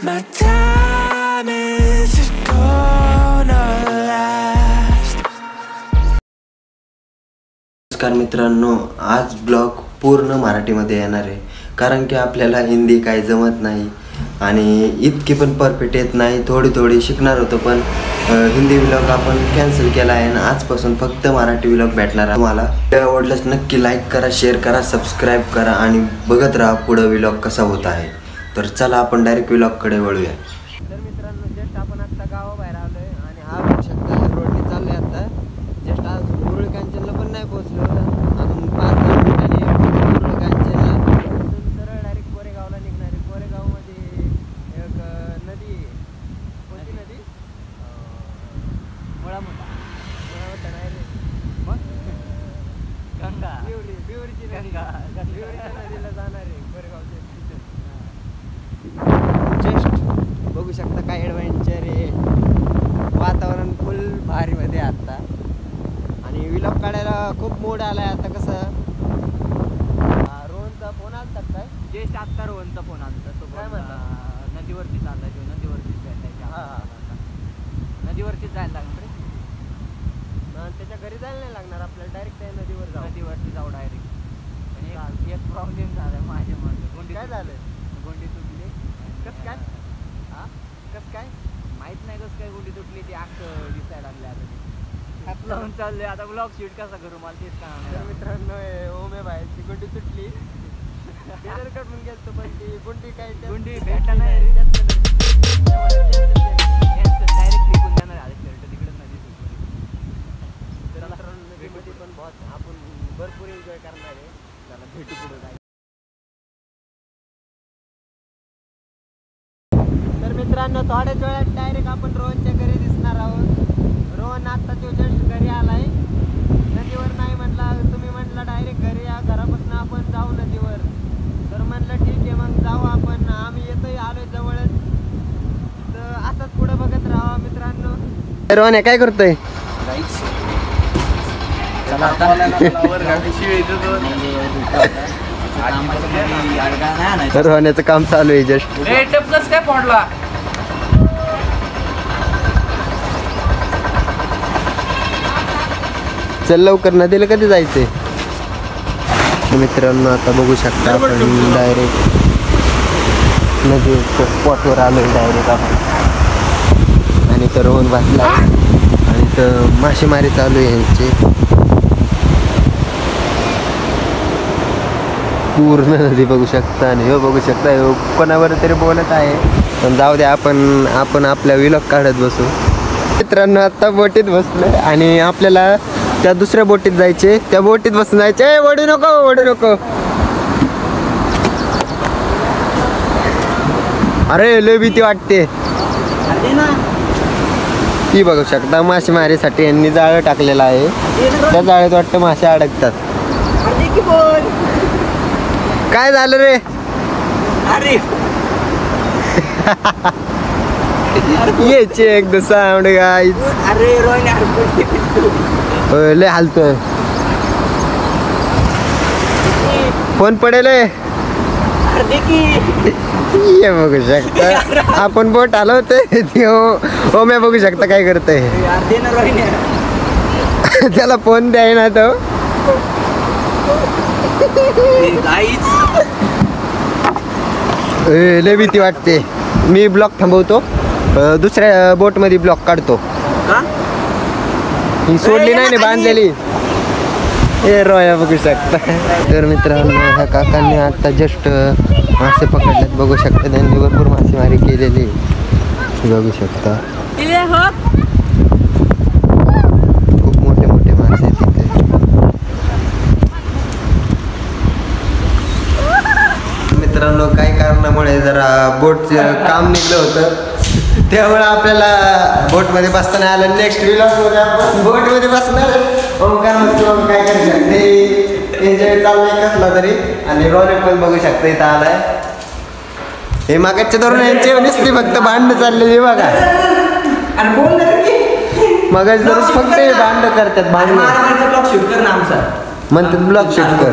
My time is gonna last. नमस्कार मित्रांनो, आज ब्लॉग पूर्ण मराठीमध्ये येणार आहे कारण की आपल्याला हिंदी काही जमत नाही आणि इतकी पण परफेक्ट येत नाही. थोडी शिकणार होतो पण हिंदी व्लॉग आपण कॅन्सल केला आहे आणि आजपासून फक्त मराठी व्लॉग भेटणार आहे तुम्हाला. आवडल्यास नक्की लाईक करा, शेअर करा, सबस्क्राईब करा आणि बघत राहा पुढं व्लॉग कसा होत आहे. तर चला आपण डायरेक्ट व्लॉगकडे वळूया. तर मित्रांनो, जस्ट आपण आता गावाबाहेर आलो आहे आणि हा बघू शकता रोडने चाललो आहे. आता जस्ट आज मुरुड कांचनला पण नाही पोहोचलो, अजून 5 मिनिटांनी मुरुड कांचनला सरळ डायरेक्ट कोरेगावला निघणार आहे. कोरेगावमध्ये एक नदी आहे, कोणती नदी? मुळामुठा नाही रे, मग गंगा, बिवरीची गंगा, बिवरीच्या नदीला जाणार आहे कोरेगावच्या. जस्ट बघू शकता काय ॲडव्हेंचर आहे, वातावरण फुल भारीमध्ये आता आणि व्लॉग काढायला खूप मूड आला आहे. आता कसं रोहनचा फोन आलता काय? जस्ट आत्ता रोहनचा फोन आलता. तो काय म्हणला? नदीवरती चालला, तो नदीवरतीच भेटायचा. हां नदीवरतीच जायला लागणार रे. त्याच्या घरी जायला नाही लागणार आपल्याला, डायरेक्ट त्या नदीवर जाऊ. नदीवरती जाऊ डायरेक्ट. पण एक प्रॉब्लेम झाला माझ्या मध्ये. गोंडी काय झालं? गोंडी तुटली. कसं काय? हा, कसं काय माहित नाही कसं काय गोंडी तुटली. ती आग दिसायला लागली. आता ती हात लावून चालले. आता ब्लॉग शूट कसा करू मला तेच तर मित्रांनो, ओमे बाहेरची गुंडी तुटली. टेलर कडून गेलतो पण ती गुंडी काय गुंडी भेटा नाही रे. डायरेक्ट फेकून जाणार आहे शर्ट तिकडे नदी तुटली. तर नदीमध्ये पण बहुत आपण भरपूर एन्जॉय करणार आहे. त्याला भेटू पुढे जायचं. तर मित्रांनो, थोड्याच वेळात डायरेक्ट आपण रोहनच्या घरी दिसणार आहोत. रोहन आता तो जस्ट घरी आलाय. नदीवर नाही म्हणला, तुम्ही म्हणला डायरेक्ट घरी या, घरापासून आपण जाऊ नदीवर. तर म्हणलं ठीक आहे, मग जाऊ आपण. आम्ही येतोय, आलोय जवळच. तर असंच पुढे बघत राहा मित्रांनो. रोहन काय करतोय? तर होण्याचं काम चालू आहे जस्ट. काय पडला? चल लवकर, नदीला कधी जायचंय? मित्रांनो, आता बघू शकता आपण डायरेक्ट नदीच्या स्पॉटवर आलोय डायरेक्ट आपण. आणि तर रोहन बसला आणि तर मासेमारी चालू आहे यांची. पूर्ण नदी बघू शकता आणि हो बघू शकता, हो कोणावर तरी बोलत आहे. पण जाऊ द्या, आपण आपल्या व्लॉग काढत बसू. मित्रांनो, आता बोटीत बसलोय आणि आपल्याला त्या दुसऱ्या बोटीत जायचे. त्या बोटीत बसून जायचे. ओढू नको. अरे लय भीती वाटते. ती बघू शकता, मासेमारीसाठी यांनी जाळं टाकलेलं आहे. त्या जाळ्यात वाटतं मासे अडकतात. काय झालं रे? अरे ये एक साऊंड गाईज. अरे लय हालतोय. फोन पडेल. ये बघू शकता आपण बोट हलवतोय. हो मी बघू शकता काय करतोय. त्याला फोन द्याय ना तो. लय भीती वाटते. मी ब्लॉक थांबवतो, दुसऱ्या बोट मध्ये ब्लॉक काढतो. ही सोडली नाही ना बांधलेली. हे रोया बघू शकता. तर मित्रांनो, ह्या काकांनी आता जस्ट मासे पकडलेत. बघू शकता त्यांनी भरपूर मासेमारी केलेली बघू शकता. खूप मोठे मासे तिथे. मित्रांनो, काही कारणामुळे जरा बोटचं काम निघलं होतं, त्यामुळे आपल्याला बोटमध्ये बसता नाही आलं. नेक्स्ट व्लॉगमध्ये आपण बोटमध्ये बसणार. ओमकार मग काय करू शकते, एन्जॉय चाललंय कसला तरी. आणि रोहन पण बघू शकता इथं आलाय. हे मागाच्या धरून यांचे नुसती फक्त भांडणं चाललेली बघा. मगाच दररोज फक्त भांडणं करतात. भांडणं ब्लॉग शूट कर ना आमचा म्हणतात, ब्लॉग शूट कर.